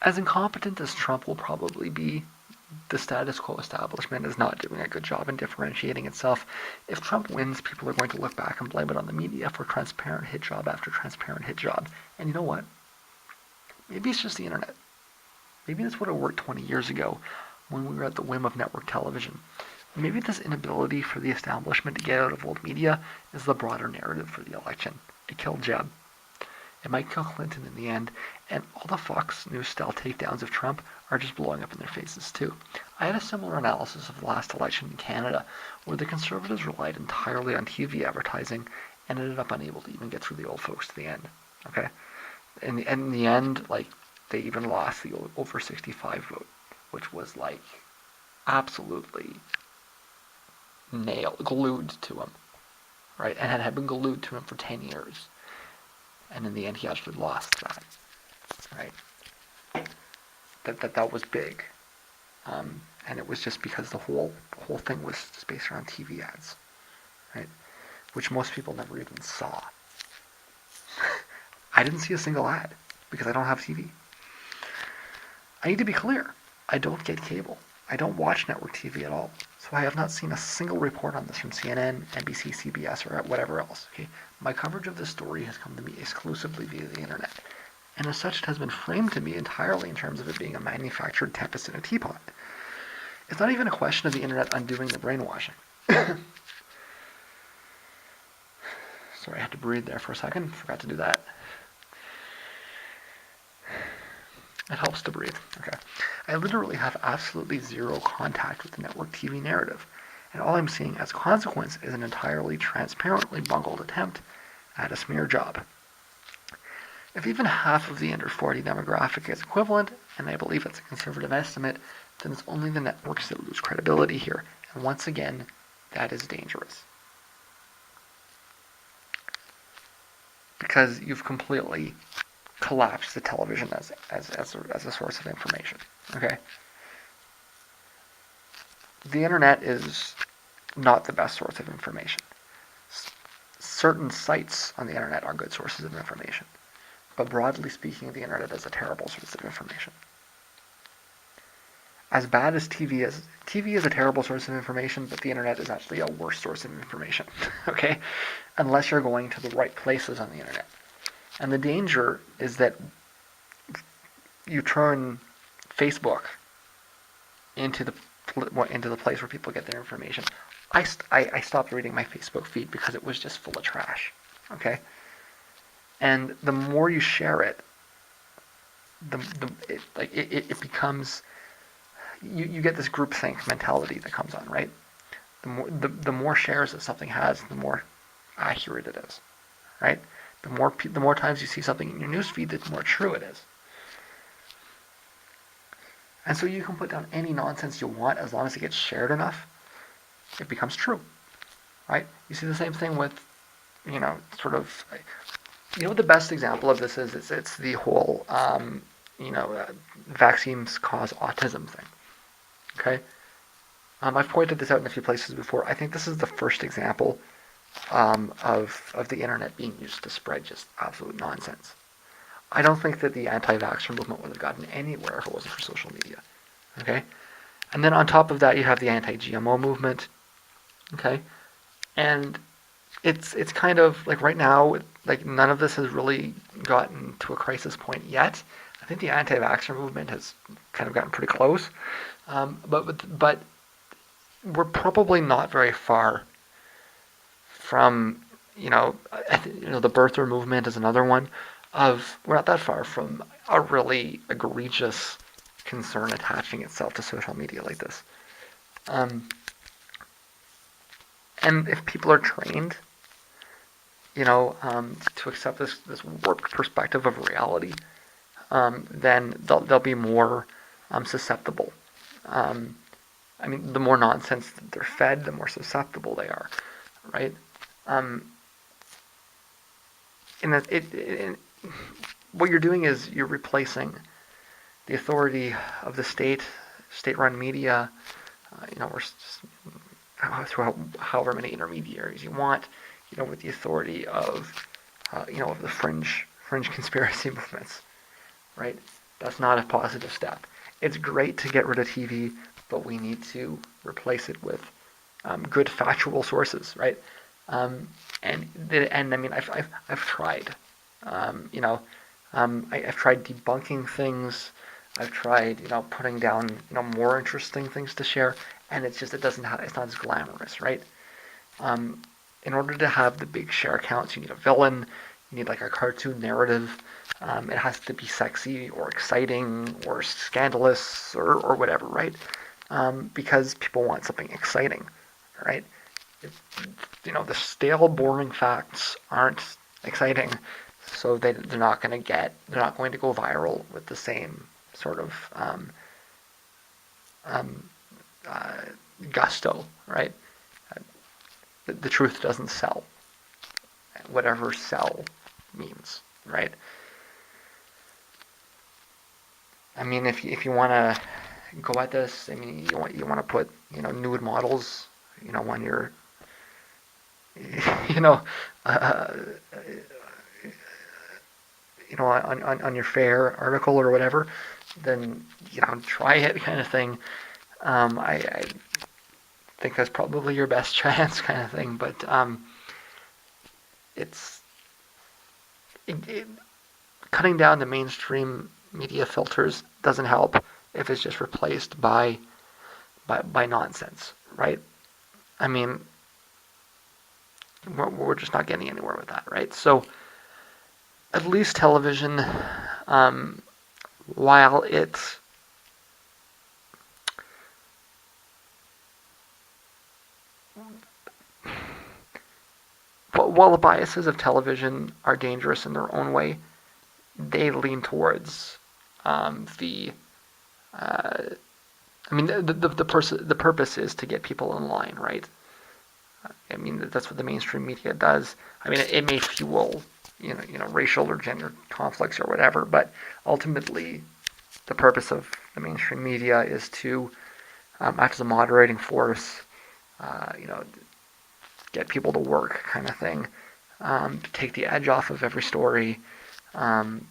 as incompetent as Trump will probably be, the status quo establishment is not doing a good job in differentiating itself. If Trump wins, people are going to look back and blame it on the media for transparent hit job after transparent hit job. And you know what? Maybe it's just the internet. Maybe that's what it worked 20 years ago when we were at the whim of network television. Maybe this inability for the establishment to get out of old media is the broader narrative for the election. It killed Jeb. It might kill Clinton in the end, and all the Fox News style takedowns of Trump are just blowing up in their faces too. I had a similar analysis of the last election in Canada, where the Conservatives relied entirely on TV advertising and ended up unable to even get through the old folks to the end. Okay, in the end, like they even lost the over 65 vote, which was like absolutely glued to him, right? And had been glued to him for 10 years. And in the end, he actually lost that, right? That was big, and it was just because the whole thing was just based around TV ads, right? Which most people never even saw. I didn't see a single ad because I don't have TV. I need to be clear. I don't get cable. I don't watch network TV at all. So I have not seen a single report on this from CNN, NBC, CBS, or whatever else. Okay, my coverage of this story has come to me exclusively via the internet, and as such, it has been framed to me entirely in terms of it being a manufactured tempest in a teapot. It's not even a question of the internet undoing the brainwashing. Sorry, I had to breathe there for a second. Forgot to do that. It helps to breathe. Okay. I literally have absolutely zero contact with the network TV narrative, and all I'm seeing as a consequence is an entirely transparently bungled attempt at a smear job. If even half of the under 40 demographic is equivalent, and I believe it's a conservative estimate, then it's only the networks that lose credibility here, and once again, that is dangerous. Because you've completely collapse the television as a source of information. Okay? The internet is not the best source of information. Certain sites on the internet are good sources of information. But broadly speaking, the internet is a terrible source of information. As bad as TV is a terrible source of information, but the internet is actually a worse source of information. Okay? Unless you're going to the right places on the internet. And the danger is that you turn Facebook into the place where people get their information. I stopped reading my Facebook feed because it was just full of trash. Okay, and the more you share it, it becomes you get this groupthink mentality that comes on, right? The more shares that something has, the more accurate it is, right? The more times you see something in your newsfeed, the more true it is. And so you can put down any nonsense you want as long as it gets shared enough, it becomes true, right? You see the same thing with, the best example of this is it's the whole, vaccines cause autism thing, okay? I've pointed this out in a few places before. I think this is the first example of the internet being used to spread just absolute nonsense. I don't think that the anti-vaxxer movement would have gotten anywhere if it wasn't for social media. Okay? And then on top of that, you have the anti-GMO movement. Okay? And it's kind of like right now, like none of this has really gotten to a crisis point yet. I think the anti-vaxxer movement has kind of gotten pretty close. But we're probably not very far from, the birther movement is another one. We're not that far from a really egregious concern attaching itself to social media like this. And if people are trained, to accept this warped perspective of reality, then they'll be more susceptible. The more nonsense that they're fed, the more susceptible they are, right? What you're doing is you're replacing the authority of the state-run media, through however many intermediaries you want, with the authority of, of the fringe conspiracy movements, right? That's not a positive step. It's great to get rid of TV, but we need to replace it with good factual sources, right? Um, and I mean, I've tried, you know, I've tried debunking things. I've tried, putting down, more interesting things to share, and it doesn't have, it's not as glamorous, right? Um, in order to have the big share counts, you need a villain, you need like a cartoon narrative. It has to be sexy or exciting or scandalous or whatever, right? Because people want something exciting, right? If, the stale, boring facts aren't exciting, so they're not going to go viral with the same sort of um, uh, gusto, right? The truth doesn't sell, whatever sell means, right? I mean, if you want to go at this, I mean, you want to put nude models, on your you know uh, on your fair article or whatever, then try it kind of thing. I think that's probably your best chance kind of thing, but it's it, cutting down the mainstream media filters doesn't help if it's just replaced by nonsense, right? I mean, we're just not getting anywhere with that, right? So at least television, um, while it's while the biases of television are dangerous in their own way, they lean towards the. I mean, the purpose is to get people in line, right? I mean, that's what the mainstream media does. I mean, it may fuel, racial or gender conflicts or whatever, but ultimately, the purpose of the mainstream media is to act as a moderating force, uh, you know, get people to work, kind of thing, to take the edge off of every story, um,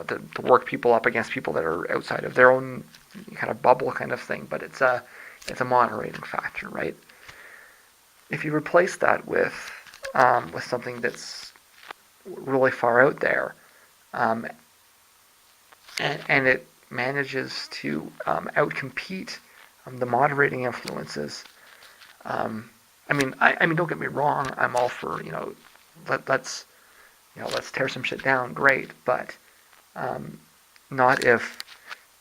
to work people up against people that are outside of their own kind of bubble, kind of thing. But it's a moderating factor, right? If you replace that with something that's really far out there, um, and it manages to outcompete the moderating influences. Um, I mean, don't get me wrong. I'm all for let's let's tear some shit down. Great, but um, not if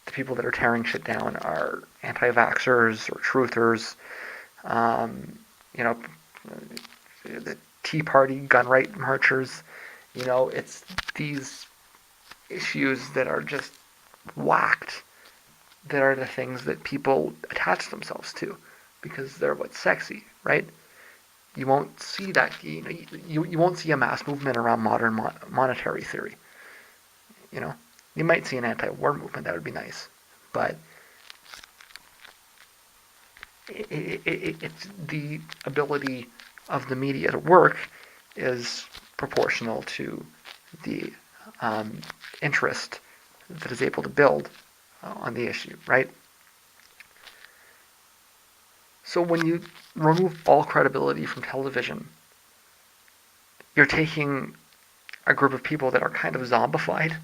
the people that are tearing shit down are anti-vaxxers or truthers. Um, you know, the Tea Party gun right marchers. It's these issues that are just whacked that are the things that people attach themselves to because they're what's sexy, right? You won't see that. You won't see a mass movement around modern monetary theory. You know, you might see an anti-war movement. That would be nice, but it's the ability of the media to work is proportional to the um, interest that is able to build on the issue, right? So when you remove all credibility from television, you're taking a group of people that are kind of zombified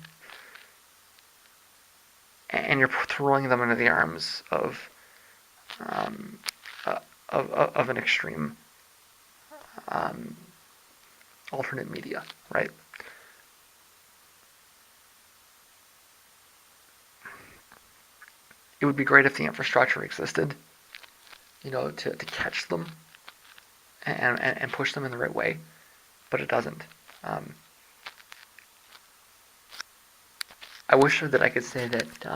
and you're throwing them into the arms um, of an extreme um, alternate media, right? It would be great if the infrastructure existed, to catch them and push them in the right way, but it doesn't. Um, I wish that I could say that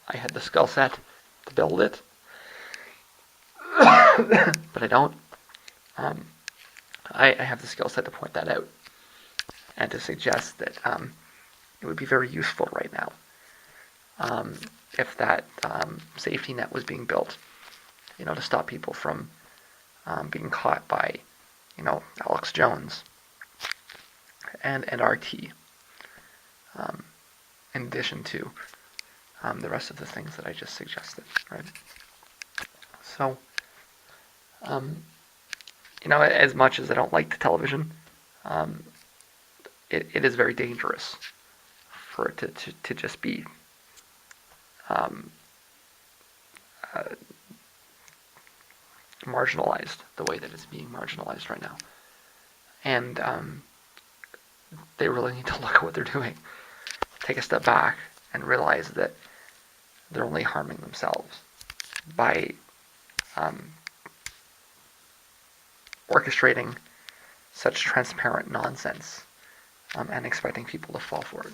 I had the skill set to build it, but I don't. Um, I have the skill set to point that out and to suggest that it would be very useful right now if that safety net was being built, to stop people from being caught by, Alex Jones and RT, um, in addition to the rest of the things that I just suggested, right? So, as much as I don't like the television, um, it is very dangerous for it to just be um, uh, marginalized the way that it's being marginalized right now. And they really need to look at what they're doing, take a step back, and realize that they're only harming themselves by um, orchestrating such transparent nonsense and expecting people to fall for it.